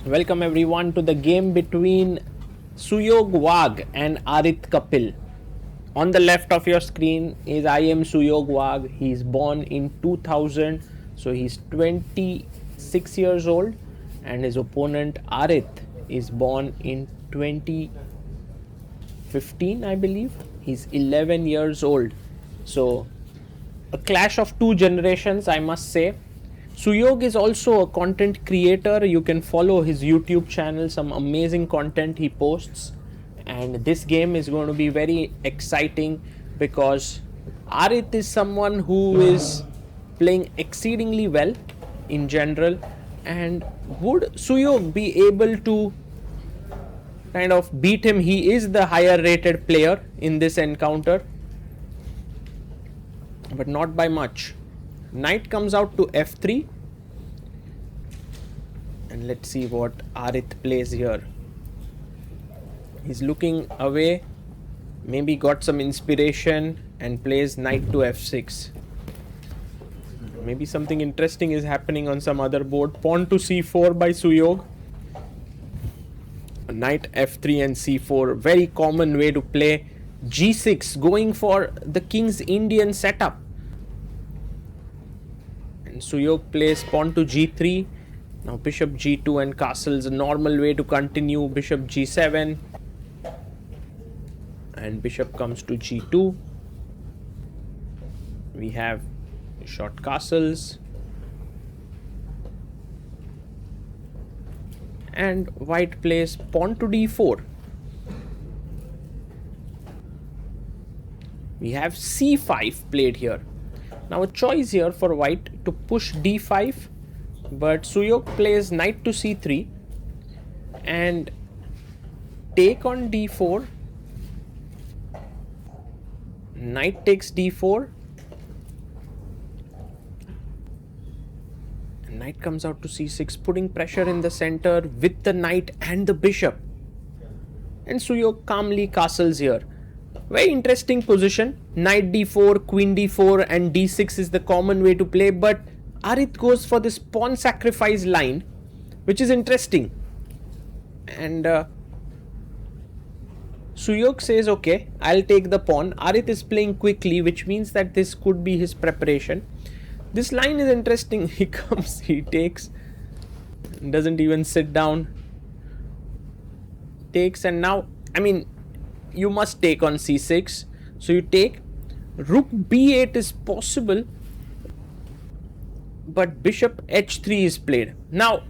Welcome everyone to the game between Suyog Wagh and Aarit Kapil. On the left of your screen is IM Suyog Wagh. He's born in 2000, so he's 26 years old, and his opponent Aarit is born in 2015, I believe. He's 11 years old. So a clash of two generations, I must say. Suyog is also a content creator. You can follow his YouTube channel, some amazing content he posts. And this game is going to be very exciting because Aarit is someone who is playing exceedingly well in general. And would Suyog be able to kind of beat him? He is the higher rated player in this encounter, but not by much. Knight comes out to f3, and let's see what Aarit plays here. He's looking away, maybe got some inspiration and plays knight to f6. Maybe something interesting is happening on some other board. Pawn to c4 by Suyog. Knight f3 and c4, very common way to play. g6, going for the king's Indian setup. And Suyog plays pawn to g3. Now bishop g2 and castles, a normal way to continue. Bishop g7 and bishop comes to g2. We have short castles, and white plays pawn to d4. We have c5 played here. Now a choice here for white to push d5, but Suyog plays knight to c3 and take on d4. Knight takes d4. And knight comes out to c6, putting pressure in the center with the knight and the bishop. And Suyog calmly castles here. Very interesting position. Knight d4, queen d4 and d6 is the common way to play, but Aarit goes for this pawn sacrifice line, which is interesting. And Suyog says, okay, I'll take the pawn. Aarit is playing quickly, which means that this could be his preparation. This line is interesting. He comes, he takes, doesn't even sit down. Takes, and now, I mean, you must take on c6. So you take. Rook b8 is possible, but bishop h3 is played. Now,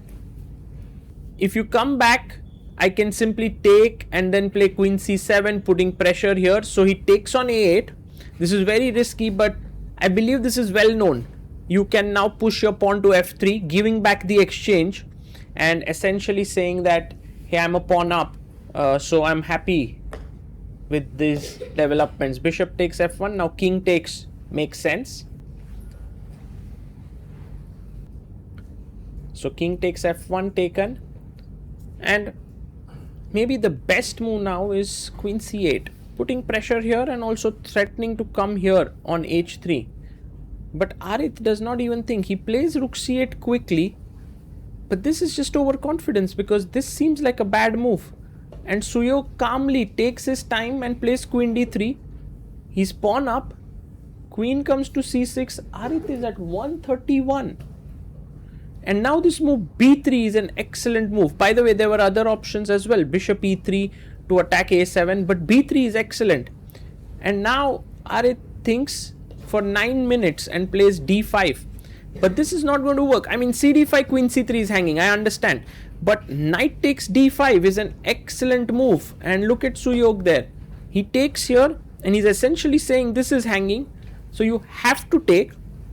if you come back, I can simply take and then play queen c7, putting pressure here. So he takes on a8. This is very risky, but I believe this is well known. You can now push your pawn to f3, giving back the exchange and essentially saying that, hey, I'm a pawn up, so I'm happy with these developments. Bishop takes f1. Now king takes makes sense. So king takes f1 taken, and maybe the best move now is queen c8, putting pressure here and also threatening to come here on h3. But Aarit does not even think. He plays rook c8 quickly, but this is just overconfidence because this seems like a bad move. And Suyog calmly takes his time and plays queen d3. He's pawn up. Queen comes to c6. Aarit is at 131. And now this move b3 is an excellent move. By the way, there were other options as well. Bishop e3 to attack a7, but b3 is excellent. And now Aarit thinks for 9 minutes and plays d5. But this is not going to work. I mean, cd5, queen c3 is hanging, I understand. But knight takes d5 is an excellent move. And look at Suyog there. He takes here and he's essentially saying this is hanging. So you have to take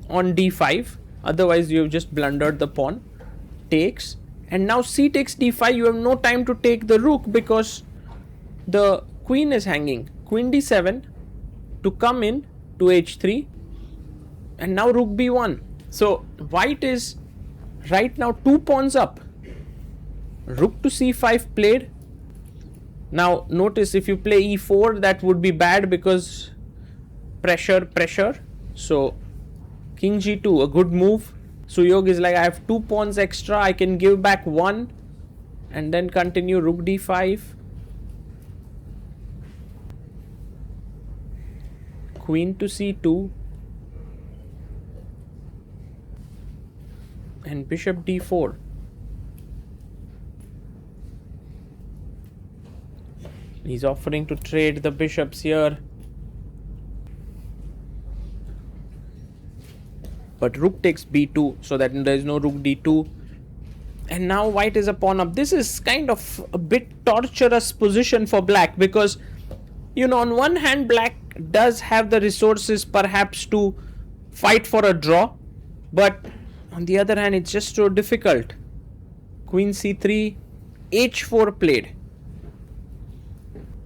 on d5. Otherwise you have just blundered the pawn. Takes. And now c takes d5. You have no time to take the rook because the queen is hanging. Queen d7 to come in to h3. And now rook b1. So white is right now 2 pawns up. Rook to c5 played. Now notice if you play e4, that would be bad because pressure. So king g2, a good move. Suyog is like, I have 2 pawns extra, I can give back 1 and then continue rook d5, queen to c2, and bishop d4. He's offering to trade the bishops here, but rook takes b2, so that there is no rook d2. And now white is a pawn up. This is kind of a bit torturous position for black, because, you know, on one hand black does have the resources perhaps to fight for a draw, but on the other hand it's just so difficult. Queen c3, h4 played.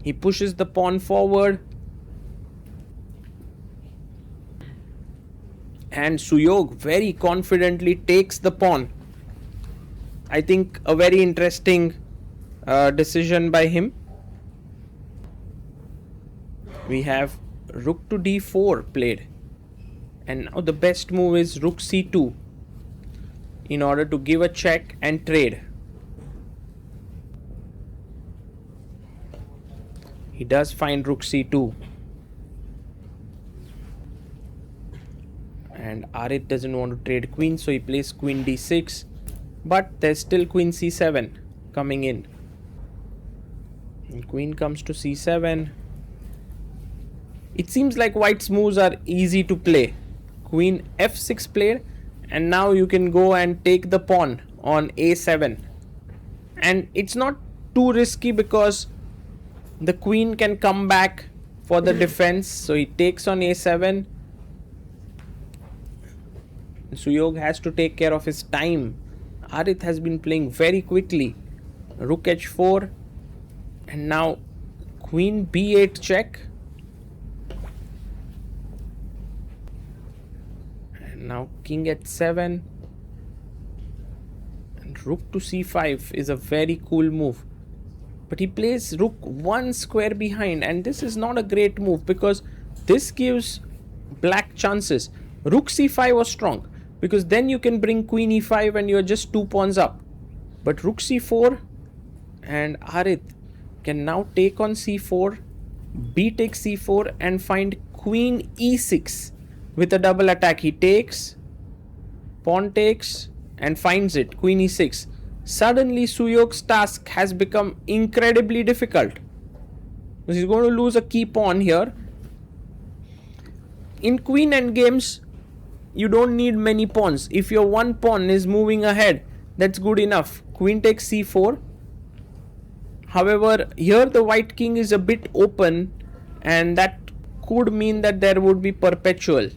He pushes the pawn forward, and Suyog very confidently takes the pawn. I think a very interesting decision by him. We have rook to d4 played, and now the best move is rook c2 in order to give a check and trade. He does find rook c2, and Aarit doesn't want to trade queen, so he plays queen d6, but there's still queen c7 coming in. And queen comes to c7. It seems like white's moves are easy to play. Queen f6 played, and now you can go and take the pawn on a7, and it's not too risky because the queen can come back for the defense. So he takes on a7. Suyog has to take care of his time. Aarit has been playing very quickly. Rook h4, and now queen b8 check, and now king h7, and rook to c5 is a very cool move. But he plays rook one square behind, and this is not a great move because this gives black chances. Rook c5 was strong because then you can bring queen e5 and you're just 2 pawns up. But rook c4, and Aarit can now take on c4, b takes c4, and find queen e6 with a double attack. He takes, pawn takes, and finds it, queen e6. Suddenly Suyog's task has become incredibly difficult, because he's going to lose a key pawn here. In queen endgames, you don't need many pawns. If your one pawn is moving ahead, that's good enough. Queen takes c4. However, here the white king is a bit open, and that could mean that there would be perpetual.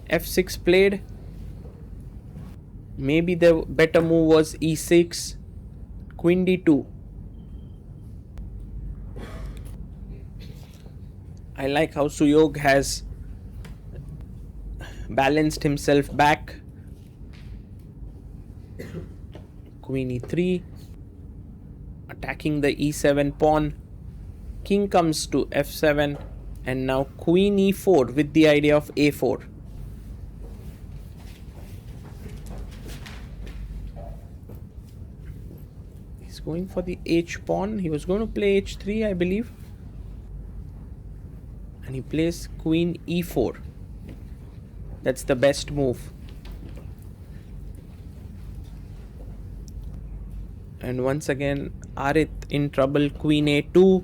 f6 played. Maybe the better move was e6, queen d2. I like how Suyog has balanced himself back. Queen e3, attacking the e7 pawn. King comes to f7, and now queen e4 with the idea of a4. Going for the h pawn. He was going to play h3, I believe, and he plays queen e4. That's the best move. And once again Aarit in trouble. Queen a2,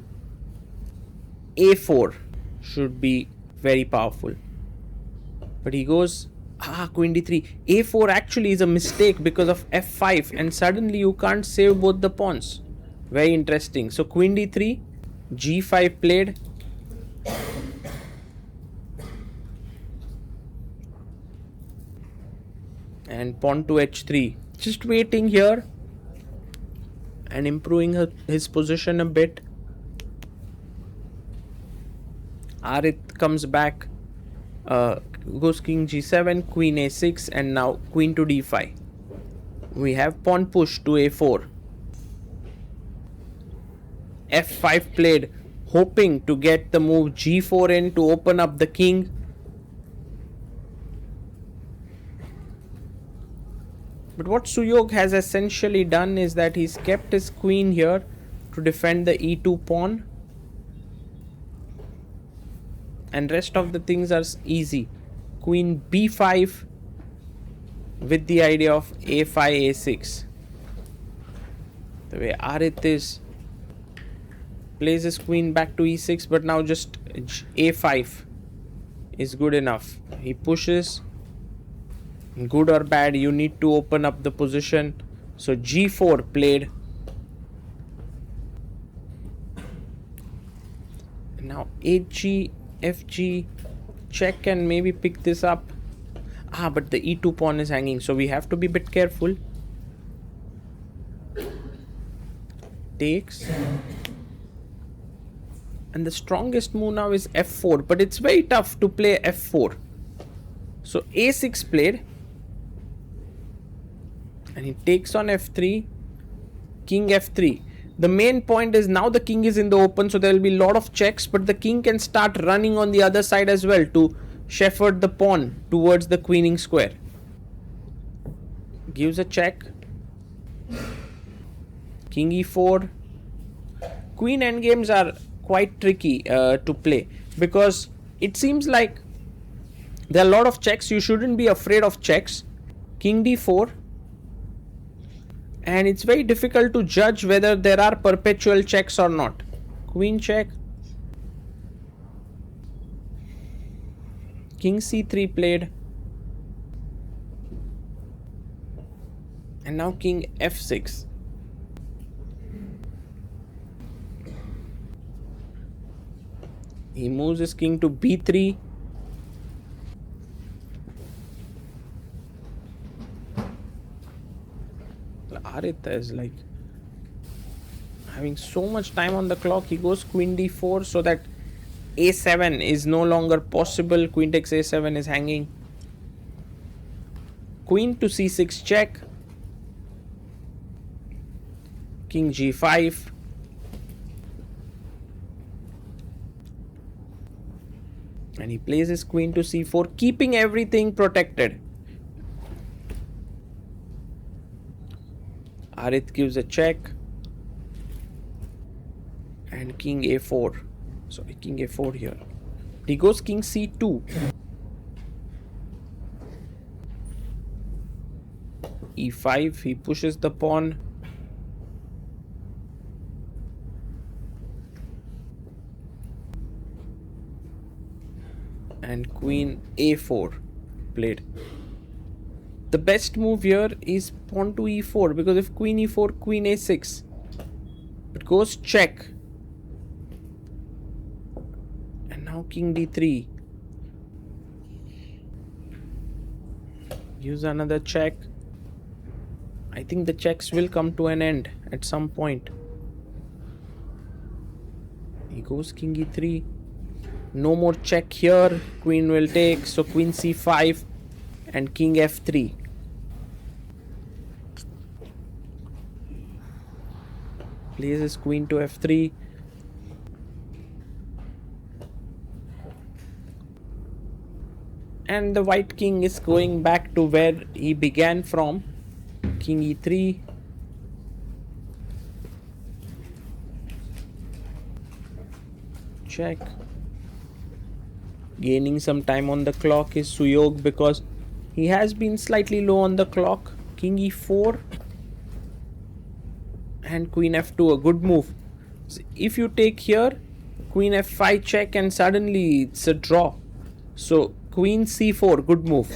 a4 should be very powerful, but he goes queen d3. a4 actually is a mistake because of f5, and suddenly you can't save both the pawns. Very interesting. So queen d3, g5 played, and pawn to h3. Just waiting here and improving his position a bit. Aarit comes back, goes king g7, queen a6, and now queen to d5. We have pawn push to a4. f5 played, hoping to get the move g4 in to open up the king. But what Suyog has essentially done is that he's kept his queen here to defend the e2 pawn, and rest of the things are easy. Queen b5 with the idea of a5 a6. The way Aarit is, plays his queen back to e6, but now just a5 is good enough. He pushes. Good or bad, you need to open up the position. So g4 played. Now hg, fg, check and maybe pick this up. But the e2 pawn is hanging, so we have to be a bit careful. Takes. And the strongest move now is f4, but it's very tough to play f4. So a6 played. And he takes on f3, king f3. The main point is now the king is in the open, so there will be a lot of checks, but the king can start running on the other side as well to shepherd the pawn towards the queening square. Gives a check. King e4. Queen endgames are quite tricky to play, because it seems like there are a lot of checks. You shouldn't be afraid of checks. King d4. And it's very difficult to judge whether there are perpetual checks or not. Queen check. King c3 played. And now king f6. He moves his king to b3. Aarit is like having so much time on the clock. He goes queen d4 so that a7 is no longer possible. Queen takes a7 is hanging. Queen to c6 check. King g5. And he plays his queen to c4, keeping everything protected. Aarit gives a check. And king a4. Sorry, king a4 here. He goes king c2. e5. He pushes the pawn. And queen a4 played. The best move here is pawn to e4, because if queen e4, queen a6, it goes check. And now king d3. Use another check. I think the checks will come to an end at some point. He goes king e3. No more check here. Queen will take. So queen c5 and king f3. Plays his queen to f3. And the white king is going back to where he began from. King e3. Check. Gaining some time on the clock is Suyog, because he has been slightly low on the clock. King e4 and queen f2, a good move. So if you take here, queen f5 check, and suddenly it's a draw. So queen c4, good move.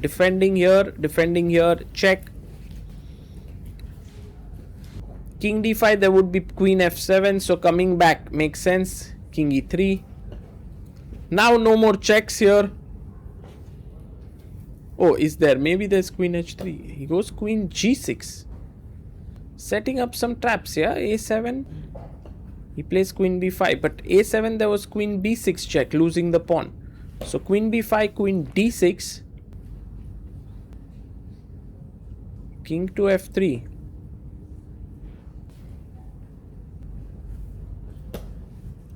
Defending here, check. King d5, there would be queen f7, so coming back makes sense. King e3. Now no more checks here. Oh, is there? Maybe there's queen h3. He goes queen g6. Setting up some traps, yeah? a7. He plays queen b5. But a7, there was queen b6 check, losing the pawn. So queen b5, queen d6. King to f3.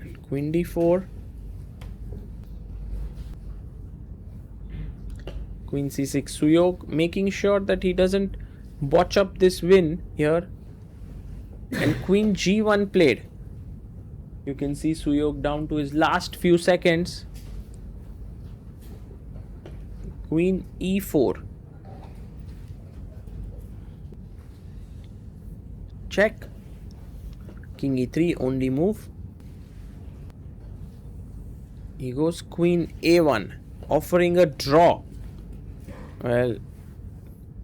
And queen d4. Queen c6. Suyog making sure that he doesn't botch up this win here. And Queen G1 played. You can see Suyog down to his last few seconds. Queen E4. Check. King E3, only move. He goes Queen A1, offering a draw. Well,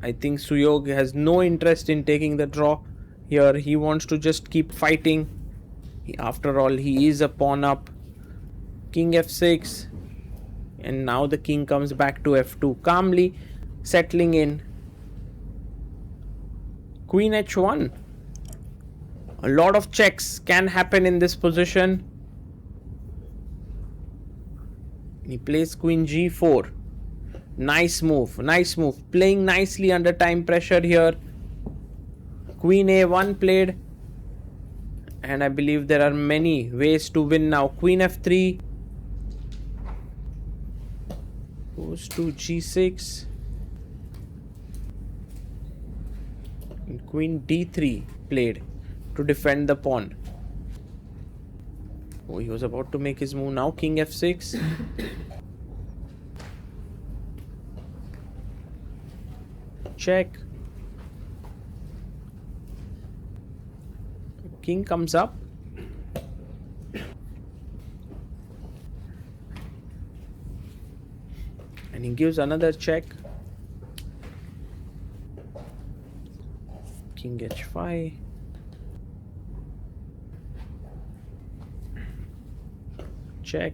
I think Suyog has no interest in taking the draw here. He wants to just keep fighting. After all, he is a pawn up. King F6. And now the king comes back to F2, calmly settling in. Queen H1. A lot of checks can happen in this position. He plays Queen G4. Nice move, nice move. Playing nicely under time pressure here. Queen A1 played. And I believe there are many ways to win now. Queen F3. Goes to G6. And Queen D3 played to defend the pawn. Oh, he was about to make his move now. King F6. Check. King comes up. And he gives another check. King H5. Check.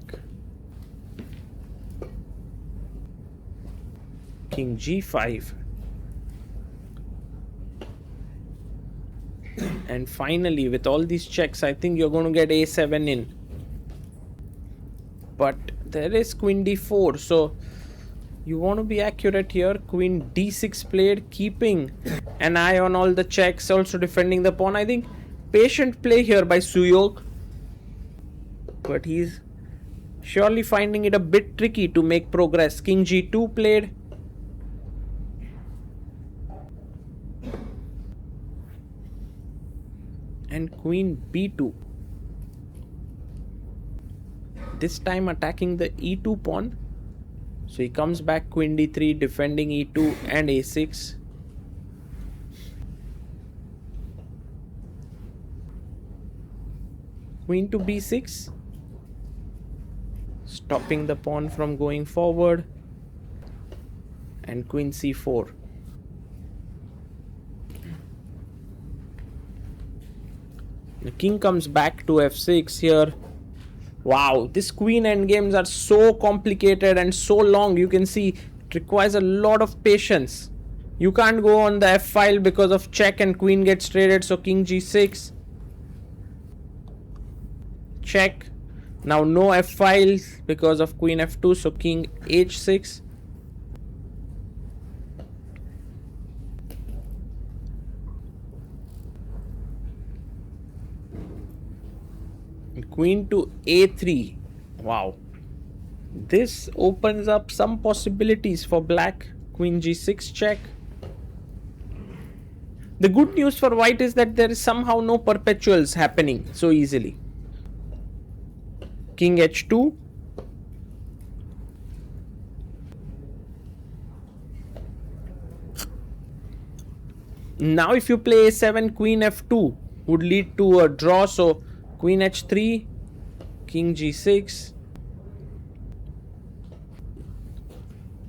King G5. And finally, with all these checks, I think you're going to get A7 in. But there is Queen D4, so you want to be accurate here. Queen D6 played, keeping an eye on all the checks, also defending the pawn. I think patient play here by Suyog, but he's surely finding it a bit tricky to make progress. King G2 played. And Queen B2. This time attacking the E2 pawn. So he comes back Queen D3, defending E2 and A6. Queen to B6. Stopping the pawn from going forward. And Queen C4. The king comes back to F6 here. Wow, these queen endgames are so complicated and so long. You can see it requires a lot of patience. You can't go on the F file because of check and queen gets traded. So King G6. Check. Now no F files because of Queen F2. So King H6. Queen to A3. Wow. This opens up some possibilities for black. Queen G6 check. The good news for white is that there is somehow no perpetuals happening so easily. King H2. Now if you play A7, Queen F2 would lead to a draw. So Queen H3, King G6,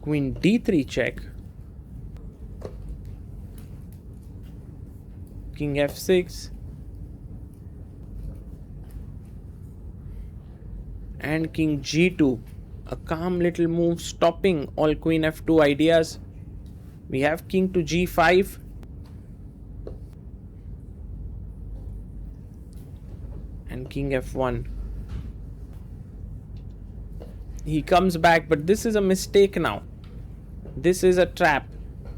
Queen D3 check, King F6, and King G2. A calm little move stopping all Queen F2 ideas. We have King to G5. And King F1. He comes back, but this is a mistake now. This is a trap.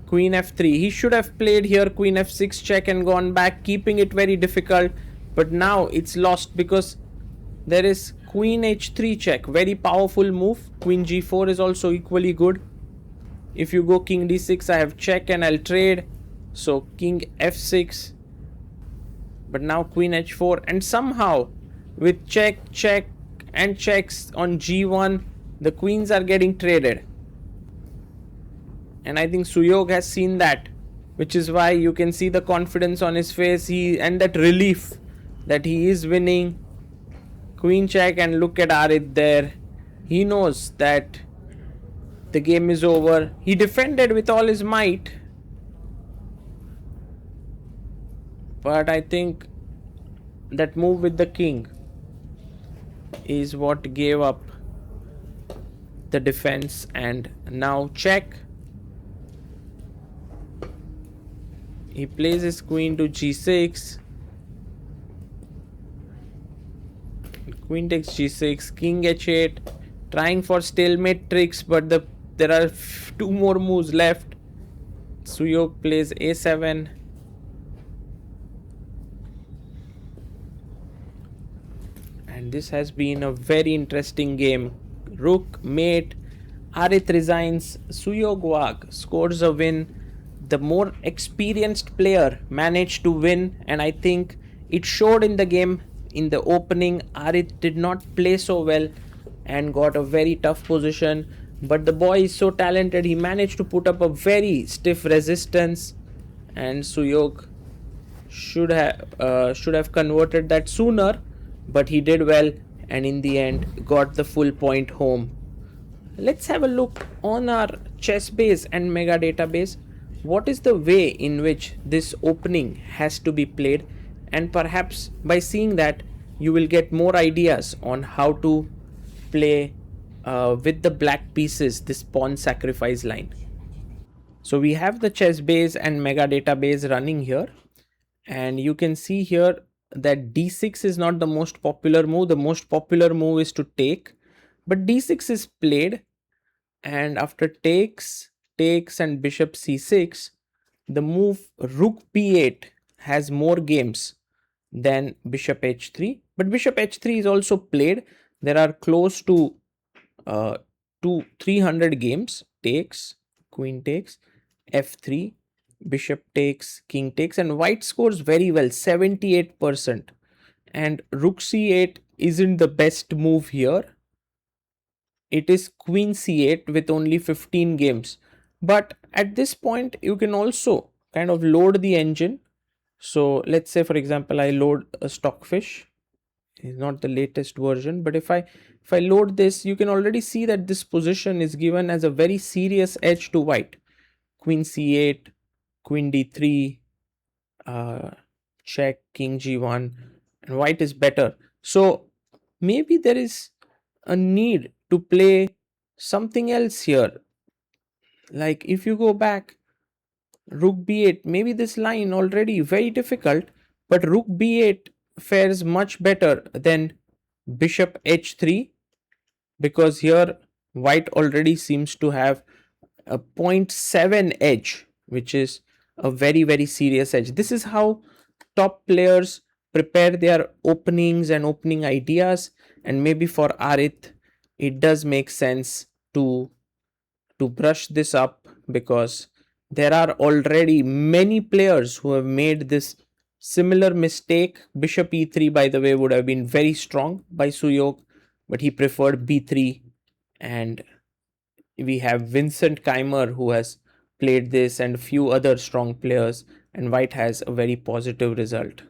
Queen F3. He should have played here Queen F6 check and gone back, keeping it very difficult. But now it's lost because there is Queen H3 check. Very powerful move. Queen G4 is also equally good. If you go King D6, I have check and I'll trade. So king f6, but now queen h4, and somehow with check, check, and checks on g1, the queens are getting traded. And I think Suyog has seen that, which is why you can see the confidence on his face, and that relief that he is winning. Queen check, and look at Aarit there. He knows that the game is over. He defended with all his might, but I think that move with the king is what gave up the defense. And now check. He plays his queen to g6. Queen takes g6, king h8, trying for stalemate tricks, but there are two more moves left. Suyog plays a7. And this has been a very interesting game. Rook, mate, Aarit resigns, Suyog Wagh scores a win. The more experienced player managed to win, and I think it showed in the game. In the opening, Aarit did not play so well and got a very tough position, but the boy is so talented, he managed to put up a very stiff resistance, and Suyog should have converted that sooner, but he did well, and in the end got the full point home. Let's have a look on our ChessBase and Mega database. What is the way in which this opening has to be played, and perhaps by seeing that you will get more ideas on how to play with the black pieces this pawn sacrifice line. So we have the ChessBase and Mega database running here, and you can see here that d6 is not the most popular move. The most popular move is to take, but d6 is played, and after takes, and bishop c6, the move rook b8 has more games than bishop h3, but bishop h3 is also played. There are close to 300 games. Takes, queen takes, f3, bishop takes, king takes, and white scores very well, 78%. And rook c8 isn't the best move here. It is queen c8 with only 15 games. But at this point, you can also kind of load the engine. So let's say, for example, I load a Stockfish. It's not the latest version, but if I load this, you can already see that this position is given as a very serious edge to white. Queen c8, queen d3, check, king g1, and white is better. So maybe there is a need to play something else here. Like if you go back, rook b8, maybe this line already very difficult, but rook b8 fares much better than bishop h3, because here white already seems to have a 0.7 edge, which is a very serious edge. This is how top players prepare their openings and opening ideas, and maybe for Aarit it does make sense to brush this up, because there are already many players who have made this similar mistake. Bishop e3, by the way, would have been very strong by Suyog, but he preferred b3. And we have Vincent Keimer, who has played this, and a few other strong players, and white has a very positive result.